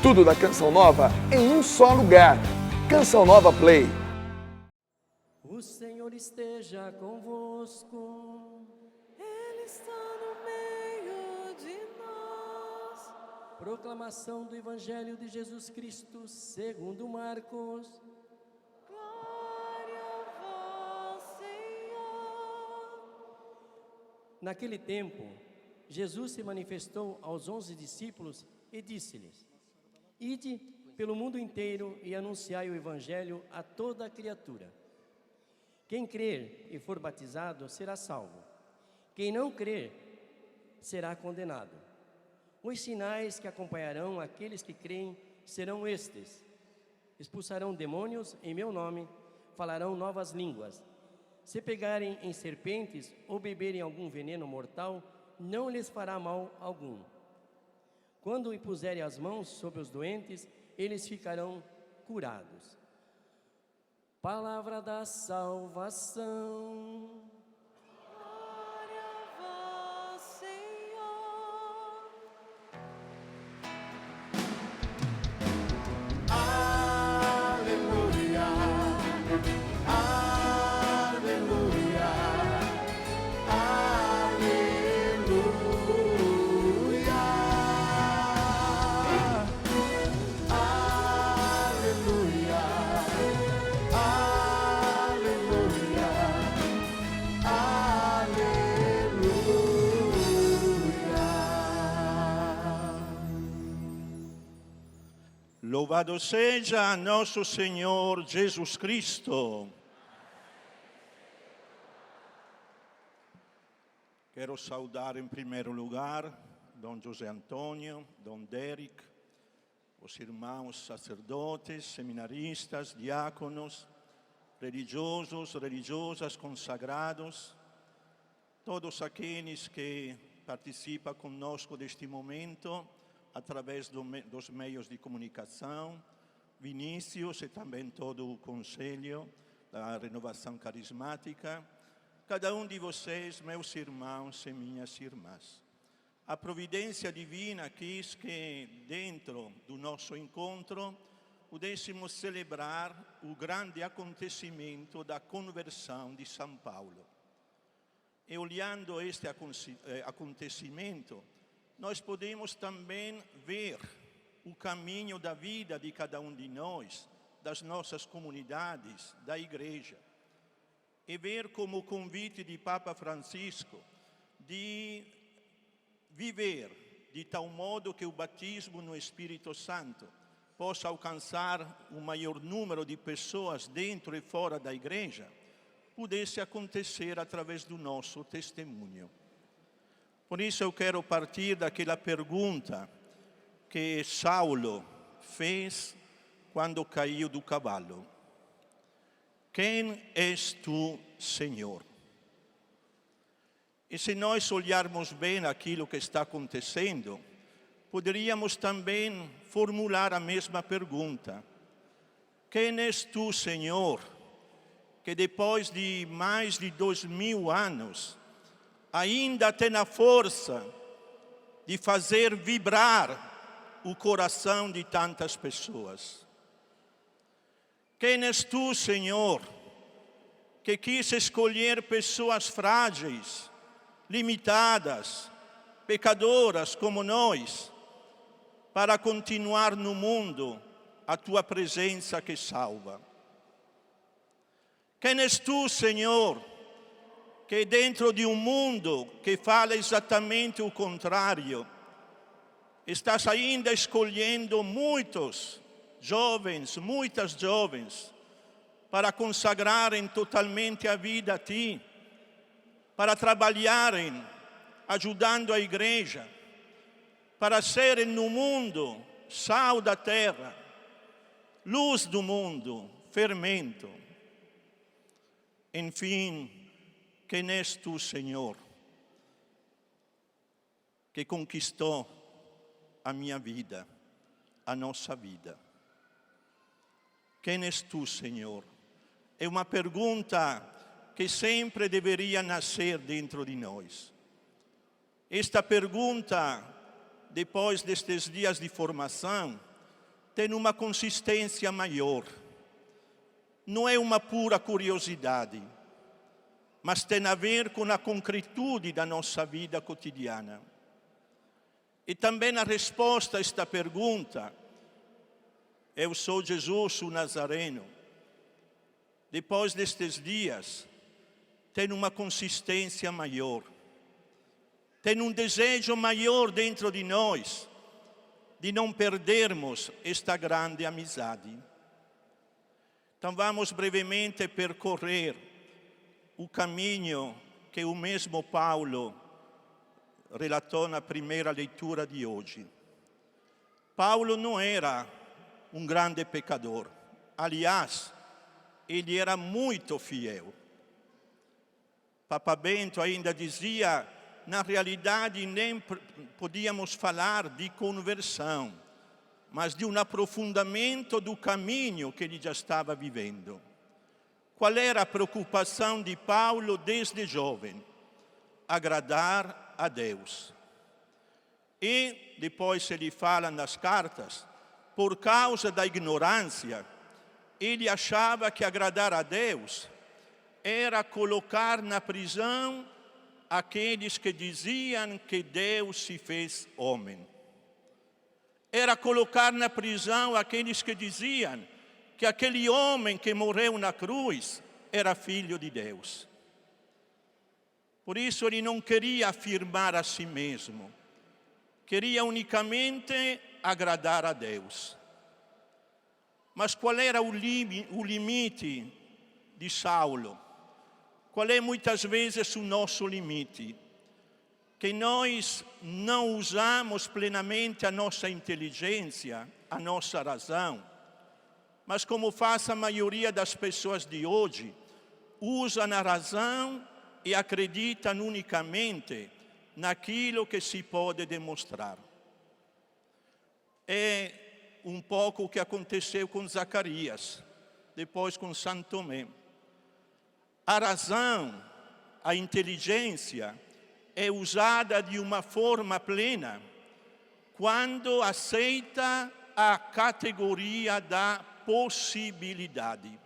Tudo da Canção Nova em um só lugar. Canção Nova Play. O Senhor esteja convosco. Ele está no meio de nós. Proclamação do Evangelho de Jesus Cristo segundo Marcos. Glória a vós, Senhor. Naquele tempo, Jesus se manifestou aos 11 discípulos e disse-lhes: Ide pelo mundo inteiro e anunciai o Evangelho a toda a criatura. Quem crer e for batizado será salvo. Quem não crer será condenado. Os sinais que acompanharão aqueles que creem serão estes: expulsarão demônios em meu nome, falarão novas línguas. Se pegarem em serpentes ou beberem algum veneno mortal, não lhes fará mal algum. Quando impuserem as mãos sobre os doentes, eles ficarão curados. Palavra da salvação. Glória a vós, Senhor. Aleluia, aleluia, aleluia, aleluia, Louvado seja nosso Senhor Jesus Cristo. Quero saudar em primeiro lugar Dom José Antônio, Dom Derek, os irmãos sacerdotes, seminaristas, diáconos, religiosos, religiosas, consagrados, todos aqueles que participam conosco deste momento, através dos meios de comunicação, Vinícius e também todo o Conselho da Renovação Carismática, cada um de vocês, meus irmãos e minhas irmãs. A providência divina quis que, dentro do nosso encontro, pudéssemos celebrar o grande acontecimento da conversão de São Paulo. E olhando este acontecimento, nós podemos também ver o caminho da vida de cada um de nós, das nossas comunidades, da Igreja. E ver como o convite de Papa Francisco de viver de tal modo que o batismo no Espírito Santo possa alcançar o maior número de pessoas dentro e fora da Igreja, pudesse acontecer através do nosso testemunho. Por isso eu quero partir daquela pergunta que Saulo fez quando caiu do cavalo. Quem és tu, Senhor? E se nós olharmos bem aquilo que está acontecendo, poderíamos também formular a mesma pergunta. Quem és tu, Senhor, que depois de mais de 2000 anos, ainda tem a força de fazer vibrar o coração de tantas pessoas? Quem és tu, Senhor, que quis escolher pessoas frágeis, limitadas, pecadoras como nós, para continuar no mundo a tua presença que salva? Quem és tu, Senhor, que dentro de um mundo que fala exatamente o contrário, estás ainda escolhendo muitos jovens, muitas jovens, para consagrarem totalmente a vida a Ti, para trabalharem ajudando a Igreja, para serem no mundo sal da terra, luz do mundo, fermento. Enfim, quem és tu, Senhor, que conquistou a minha vida, a nossa vida? Quem és tu, Senhor? É uma pergunta que sempre deveria nascer dentro de nós. Esta pergunta, depois destes dias de formação, tem uma consistência maior. Não é uma pura curiosidade, mas tem a ver com a concretude da nossa vida cotidiana. E também a resposta a esta pergunta, eu sou Jesus, o Nazareno, depois destes dias, tem uma consistência maior. Tem um desejo maior dentro de nós de não perdermos esta grande amizade. Então vamos brevemente percorrer o caminho que o mesmo Paulo relatou na primeira leitura de hoje. Paulo não era um grande pecador. Aliás, ele era muito fiel. Papa Bento ainda dizia, na realidade nem podíamos falar de conversão, mas de um aprofundamento do caminho que ele já estava vivendo. Qual era a preocupação de Paulo desde jovem? Agradar a Deus. E depois ele fala nas cartas, por causa da ignorância, ele achava que agradar a Deus era colocar na prisão aqueles que diziam que Deus se fez homem. Era colocar na prisão aqueles que diziam que aquele homem que morreu na cruz era filho de Deus. Por isso ele não queria afirmar a si mesmo, queria unicamente agradar a Deus. Mas qual era o limite de Saulo? Qual é muitas vezes o nosso limite? Que nós não usamos plenamente a nossa inteligência, a nossa razão, mas como faz a maioria das pessoas de hoje, usam a razão e acreditam unicamente naquilo que se pode demonstrar. É um pouco o que aconteceu com Zacarias, depois com Santo Tomé. A razão, a inteligência, é usada de uma forma plena quando aceita a categoria da possibilidade.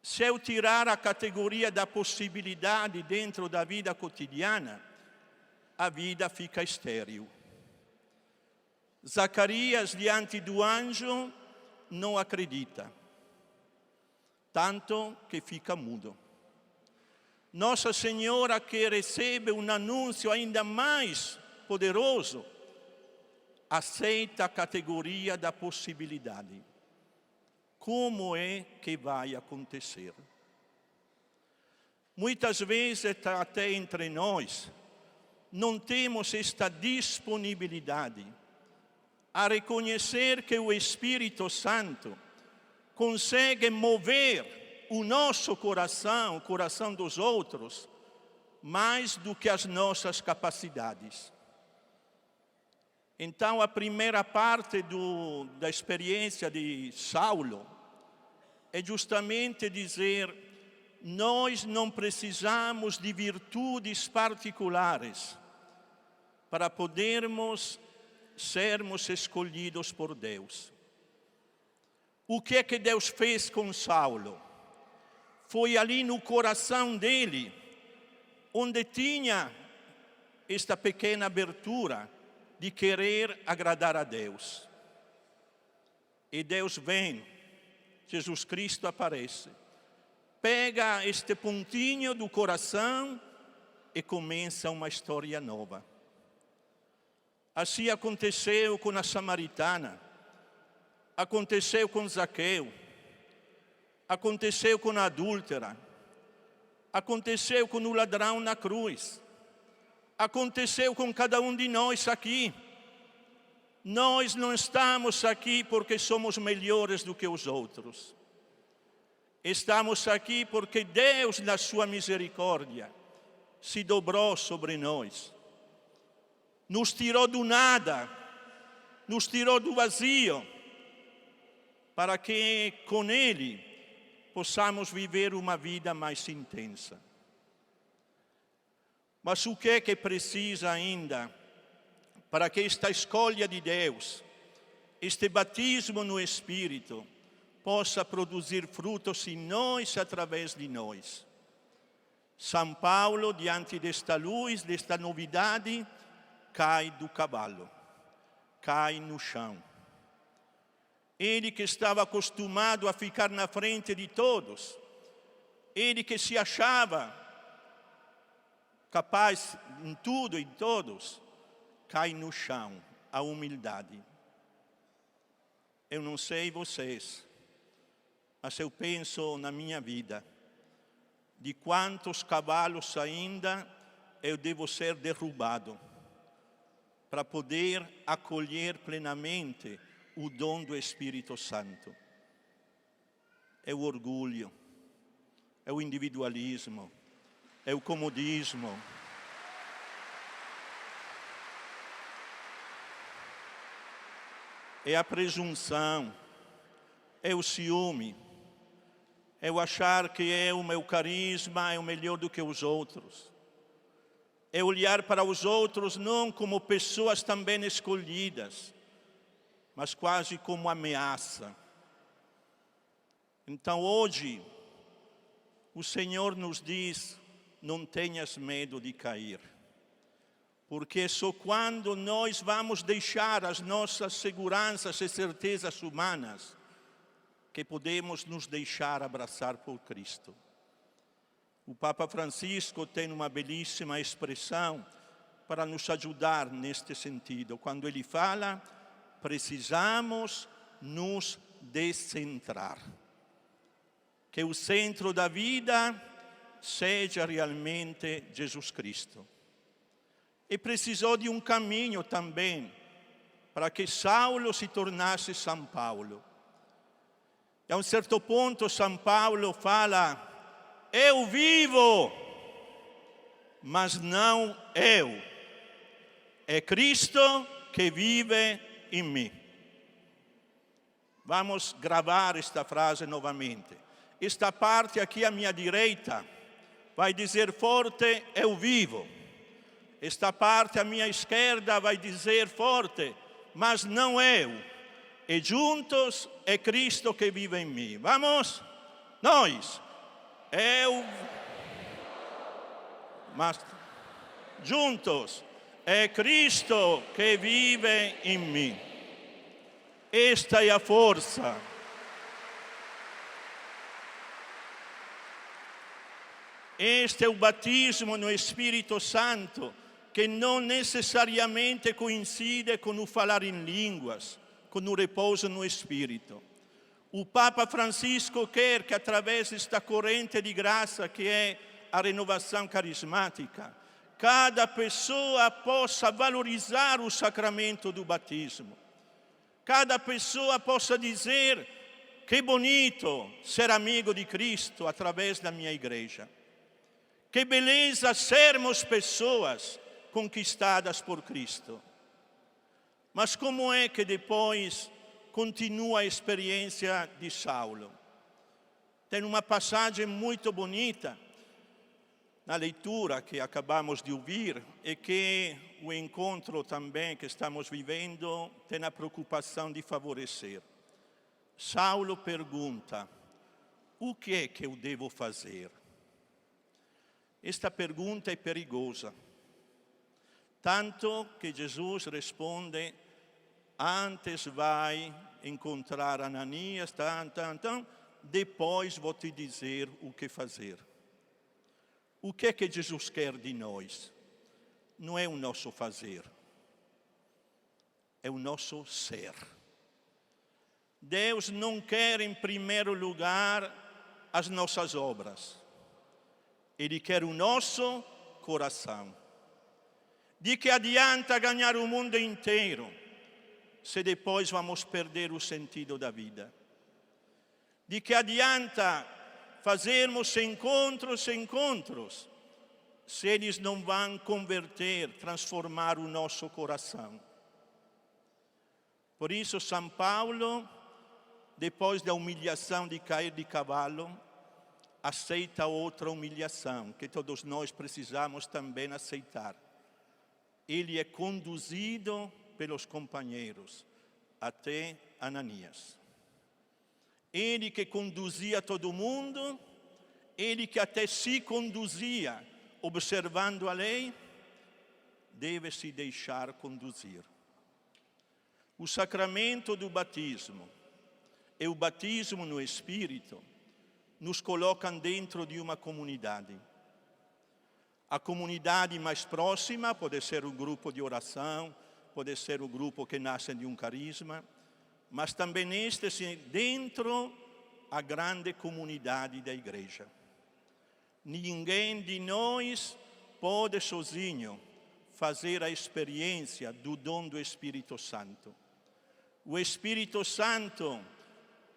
Se eu tirar a categoria da possibilidade dentro da vida cotidiana, a vida fica estéril. Zacarias, diante do anjo, não acredita, tanto que fica mudo. Nossa Senhora, que recebe um anúncio ainda mais poderoso, aceita a categoria da possibilidade. Como é que vai acontecer? Muitas vezes, até entre nós, não temos esta disponibilidade a reconhecer que o Espírito Santo consegue mover o nosso coração, o coração dos outros, mais do que as nossas capacidades. Então, a primeira parte da experiência de Saulo é justamente dizer: nós não precisamos de virtudes particulares para podermos sermos escolhidos por Deus. O que é que Deus fez com Saulo? Foi ali no coração dele, onde tinha esta pequena abertura de querer agradar a Deus. E Deus vem, Jesus Cristo aparece, pega este pontinho do coração e começa uma história nova. Assim aconteceu com a samaritana, aconteceu com Zaqueu, aconteceu com a adúltera, aconteceu com o ladrão na cruz, aconteceu com cada um de nós aqui. Nós não estamos aqui porque somos melhores do que os outros. Estamos aqui porque Deus, na sua misericórdia, se dobrou sobre nós. Nos tirou do nada, nos tirou do vazio, para que com Ele possamos viver uma vida mais intensa. Mas o que precisa ainda para que esta escolha de Deus este batismo no Espírito possa produzir frutos em nós e através de nós. São Paulo, diante desta luz, desta novidade, cai do cavalo, cai no chão. Ele que estava acostumado a ficar na frente de todos, ele que se achava capaz em tudo e em todos, cai no chão, a humildade. Eu não sei vocês, mas eu penso na minha vida, de quantos cavalos ainda eu devo ser derrubado para poder acolher plenamente o dom do Espírito Santo. É o orgulho, é o individualismo, é o comodismo. É a presunção, é o ciúme, é o achar que o meu carisma é o melhor do que os outros. É olhar para os outros não como pessoas também escolhidas, mas quase como ameaça. Então hoje, o Senhor nos diz, não tenhas medo de cair. Porque só quando nós vamos deixar as nossas seguranças e certezas humanas que podemos nos deixar abraçar por Cristo. O Papa Francisco tem uma belíssima expressão para nos ajudar neste sentido. Quando ele fala, precisamos nos descentrar. Que o centro da vida seja realmente Jesus Cristo. E precisou de um caminho também para que Saulo se tornasse São Paulo. E a um certo ponto São Paulo fala, eu vivo, mas não eu. É Cristo que vive em mim. Vamos gravar esta frase novamente. Esta parte aqui à minha direita vai dizer forte, eu vivo. Esta parte à minha esquerda vai dizer forte, mas não eu. E juntos é Cristo que vive em mim. Vamos? Nós. Eu. Mas juntos é Cristo que vive em mim. Esta é a força. Este é o batismo no Espírito Santo, que não necessariamente coincide com o falar em línguas, com o repouso no Espírito. O Papa Francisco quer que, através desta corrente de graça que é a renovação carismática, cada pessoa possa valorizar o sacramento do batismo. Cada pessoa possa dizer, que bonito ser amigo de Cristo através da minha igreja. Que beleza sermos pessoas conquistadas por Cristo. Mas como é que depois continua a experiência de Saulo? Tem uma passagem muito bonita na leitura que acabamos de ouvir e que o encontro também que estamos vivendo tem a preocupação de favorecer. Saulo pergunta, o que é que eu devo fazer? Esta pergunta é perigosa. Tanto que Jesus responde, antes vai encontrar Ananias, depois vou te dizer o que fazer. O que é que Jesus quer de nós? Não é o nosso fazer, é o nosso ser. Deus não quer, em primeiro lugar, as nossas obras. Ele quer o nosso coração. De que adianta ganhar o mundo inteiro se depois vamos perder o sentido da vida? De que adianta fazermos encontros, se eles não vão converter, transformar o nosso coração? Por isso, São Paulo, depois da humilhação de cair de cavalo, aceita outra humilhação, que todos nós precisamos também aceitar. Ele é conduzido pelos companheiros até Ananias. Ele que conduzia todo mundo, ele que até se conduzia observando a lei, deve se deixar conduzir. O sacramento do batismo e o batismo no Espírito nos colocam dentro de uma comunidade. A comunidade mais próxima pode ser um grupo de oração, pode ser um grupo que nasce de um carisma, mas também dentro a grande comunidade da igreja. Ninguém de nós pode sozinho fazer a experiência do dom do Espírito Santo. O Espírito Santo,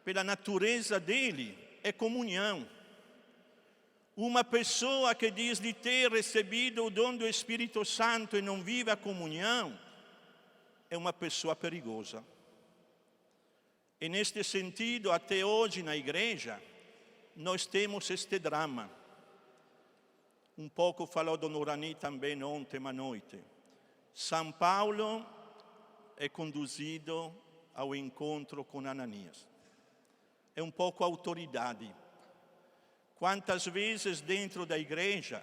pela natureza dele, é comunhão. Uma pessoa que diz de ter recebido o dom do Espírito Santo e não vive a comunhão, é uma pessoa perigosa. E neste sentido, até hoje na igreja, nós temos este drama. Um pouco falou Dona Urani também ontem à noite. São Paulo é conduzido ao encontro com Ananias. É um pouco autoridade. Quantas vezes dentro da igreja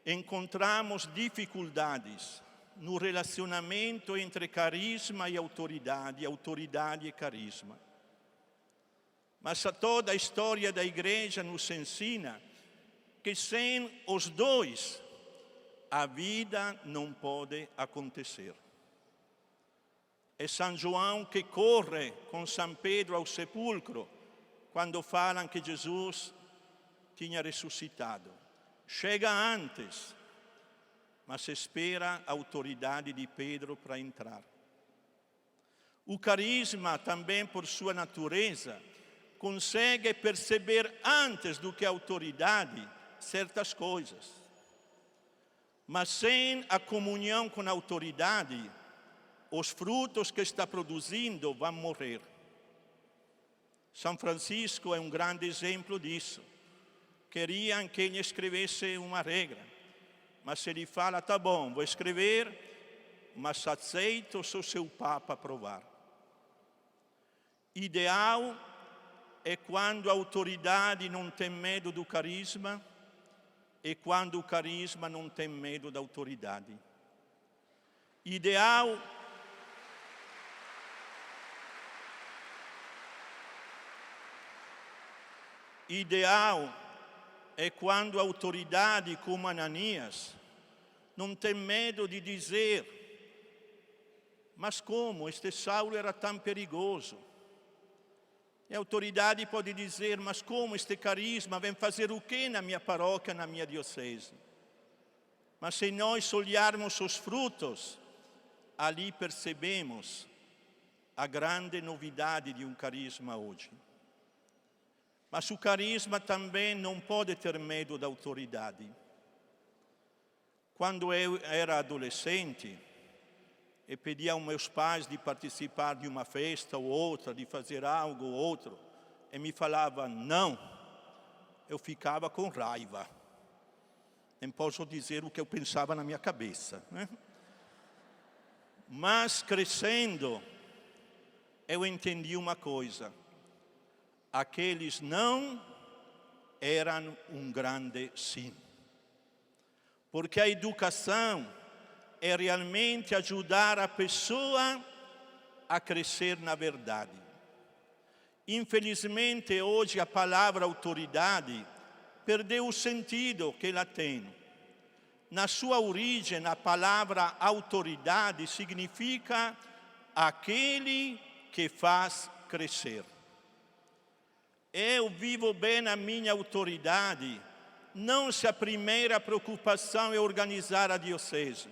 encontramos dificuldades no relacionamento entre carisma e autoridade e carisma. Mas toda a história da igreja nos ensina que sem os dois a vida não pode acontecer. É São João que corre com São Pedro ao sepulcro quando falam que Jesus tinha ressuscitado. Chega antes, mas espera a autoridade de Pedro para entrar. O carisma, também por sua natureza, consegue perceber antes do que a autoridade certas coisas. Mas sem a comunhão com a autoridade, os frutos que está produzindo vão morrer. São Francisco é um grande exemplo disso. Queriam que ele escrevesse uma regra, mas ele fala, tá bom, vou escrever, mas aceito se o seu Papa aprovar. Ideal é quando a autoridade não tem medo do carisma e quando o carisma não tem medo da autoridade. Ideal é quando a autoridade, como Ananias, não tem medo de dizer: mas como? Este Saulo era tão perigoso. E a autoridade pode dizer: mas como este carisma vem fazer o quê na minha paróquia, na minha diocese? Mas se nós olharmos os frutos, ali percebemos a grande novidade de um carisma hoje. Mas o carisma também não pode ter medo da autoridade. Quando eu era adolescente e pedia aos meus pais de participar de uma festa ou outra, de fazer algo ou outro, e me falava não, eu ficava com raiva. Nem posso dizer o que eu pensava na minha cabeça, né? Mas crescendo, eu entendi uma coisa. Aqueles não eram um grande sim. Porque a educação é realmente ajudar a pessoa a crescer na verdade. Infelizmente, hoje a palavra autoridade perdeu o sentido que ela tem. Na sua origem, a palavra autoridade significa aquele que faz crescer. Eu vivo bem a minha autoridade, não se a primeira preocupação é organizar a diocese,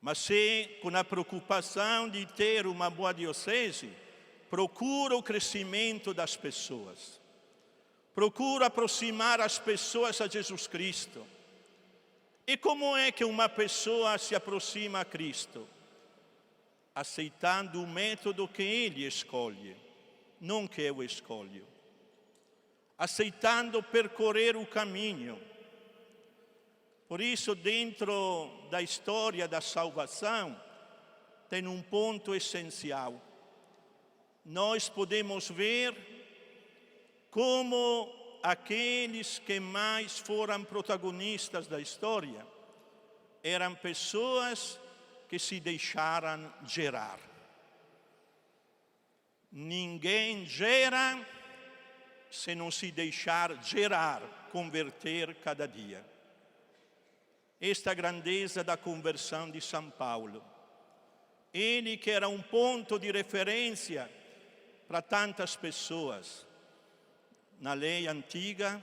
mas se com a preocupação de ter uma boa diocese, procuro o crescimento das pessoas, procuro aproximar as pessoas a Jesus Cristo. E como é que uma pessoa se aproxima a Cristo? Aceitando o método que Ele escolhe, não que eu escolho. Aceitando percorrer o caminho. Por isso, dentro da história da salvação, tem um ponto essencial. Nós podemos ver como aqueles que mais foram protagonistas da história eram pessoas que se deixaram gerar. Ninguém gera se não se deixar gerar, converter cada dia. Esta grandeza da conversão de São Paulo. Ele que era um ponto de referência para tantas pessoas, na lei antiga,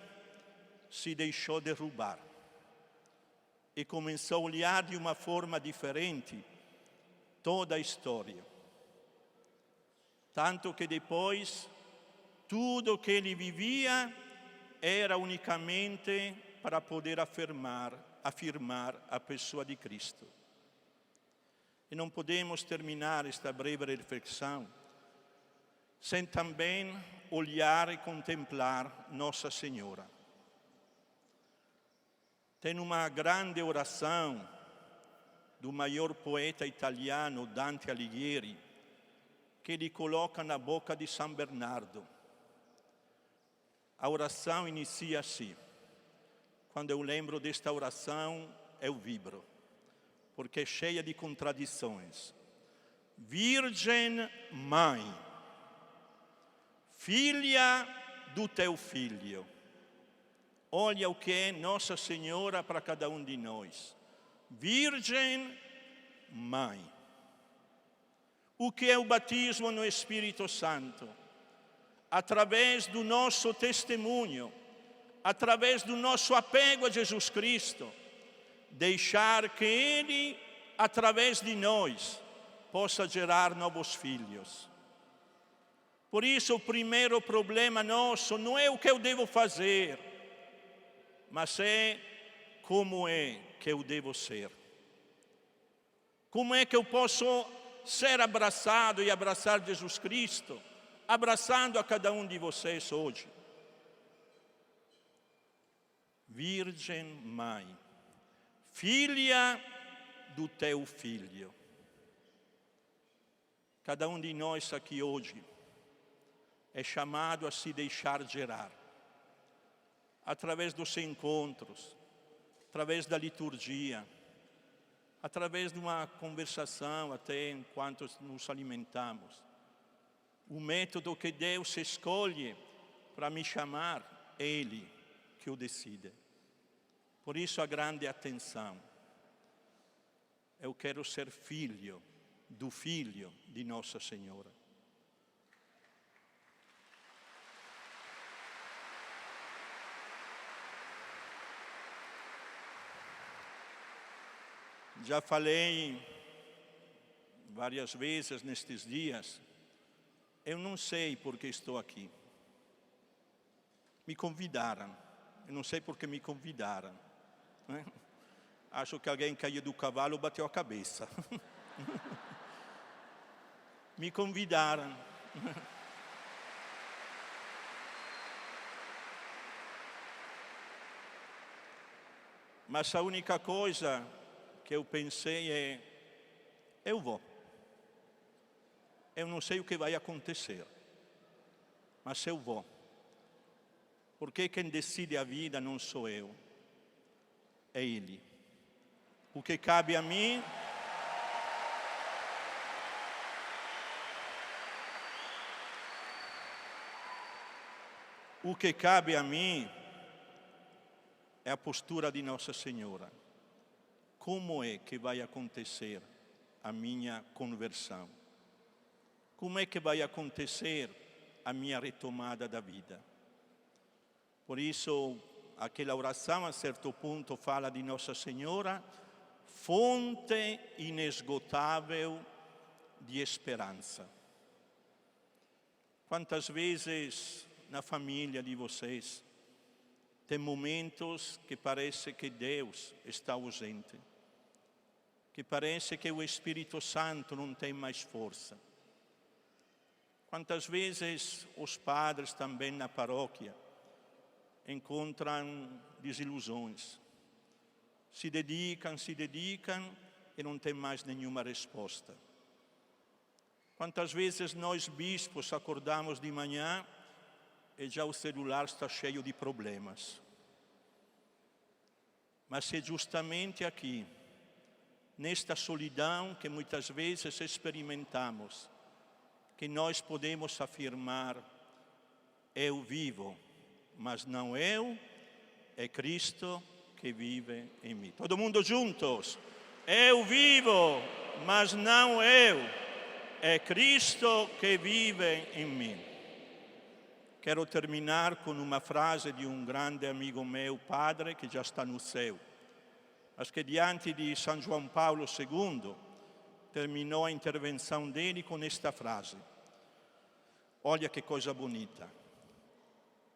se deixou derrubar e começou a olhar de uma forma diferente toda a história. Tanto que depois, tudo que ele vivia era unicamente para poder afirmar a pessoa de Cristo. E não podemos terminar esta breve reflexão sem também olhar e contemplar Nossa Senhora. Tem uma grande oração do maior poeta italiano Dante Alighieri, que ele coloca na boca de São Bernardo. A oração inicia assim. Quando eu lembro desta oração, eu vibro, porque é cheia de contradições. Virgem Mãe, filha do teu filho. Olha o que é Nossa Senhora para cada um de nós. Virgem Mãe. O que é o batismo no Espírito Santo? Através do nosso testemunho, através do nosso apego a Jesus Cristo, deixar que Ele, através de nós, possa gerar novos filhos. Por isso, o primeiro problema nosso não é o que eu devo fazer, mas é como é que eu devo ser. Como é que eu posso ser abraçado e abraçar Jesus Cristo, abraçando a cada um de vocês hoje. Virgem Mãe, filha do teu filho. Cada um de nós aqui hoje é chamado a se deixar gerar, através dos encontros, através da liturgia, através de uma conversação até enquanto nos alimentamos. O método que Deus escolhe para me chamar é Ele que o decide. Por isso a grande atenção. Eu quero ser filho do Filho de Nossa Senhora. Já falei várias vezes nestes dias, eu não sei por que estou aqui. Me convidaram, eu não sei por que me convidaram. Né? Acho que alguém caiu do cavalo e bateu a cabeça. Me convidaram. Mas a única coisa que eu pensei é, eu vou. Eu não sei o que vai acontecer, mas eu vou. Porque quem decide a vida não sou eu, é Ele. O que cabe a mim é a postura de Nossa Senhora. Como é que vai acontecer a minha conversão? Como é que vai acontecer a minha retomada da vida? Por isso, aquela oração, a certo ponto, fala de Nossa Senhora, fonte inesgotável de esperança. Quantas vezes na família de vocês tem momentos que parece que Deus está ausente, que parece que o Espírito Santo não tem mais força. Quantas vezes os padres também na paróquia encontram desilusões, se dedicam e não tem mais nenhuma resposta. Quantas vezes nós bispos acordamos de manhã e já o celular está cheio de problemas. Mas é justamente aqui, nesta solidão que muitas vezes experimentamos, que nós podemos afirmar: eu vivo, mas não eu, é Cristo que vive em mim. Todo mundo juntos. Eu vivo, mas não eu, é Cristo que vive em mim. Quero terminar com uma frase de um grande amigo meu, padre, que já está no céu, mas que diante de São João Paulo II terminou a intervenção dele com esta frase. Olha que coisa bonita.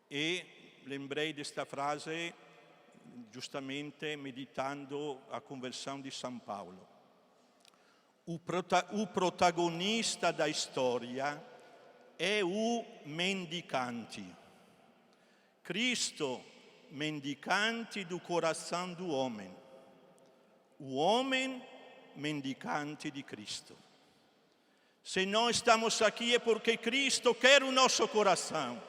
E lembrei desta frase justamente meditando a conversão de São Paulo. O protagonista da história é o mendicante. Cristo, mendicante do coração do homem. O homem, mendicante de Cristo. Se nós estamos aqui é porque Cristo quer o nosso coração.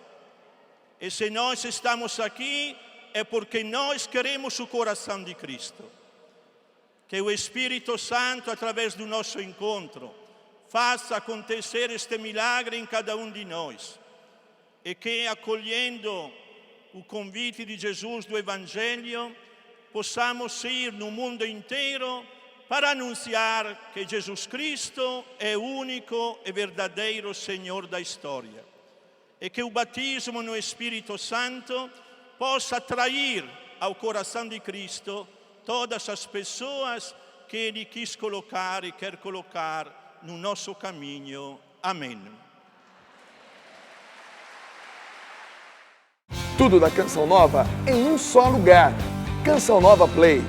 E se nós estamos aqui é porque nós queremos o coração de Cristo. Que o Espírito Santo, através do nosso encontro, faça acontecer este milagre em cada um de nós. E que, acolhendo o convite de Jesus do Evangelho, possamos ir no mundo inteiro para anunciar que Jesus Cristo é o único e verdadeiro Senhor da história. E que o batismo no Espírito Santo possa atrair ao coração de Cristo todas as pessoas que Ele quis colocar e quer colocar no nosso caminho. Amém. Tudo da Canção Nova em um só lugar. Canção Nova Play.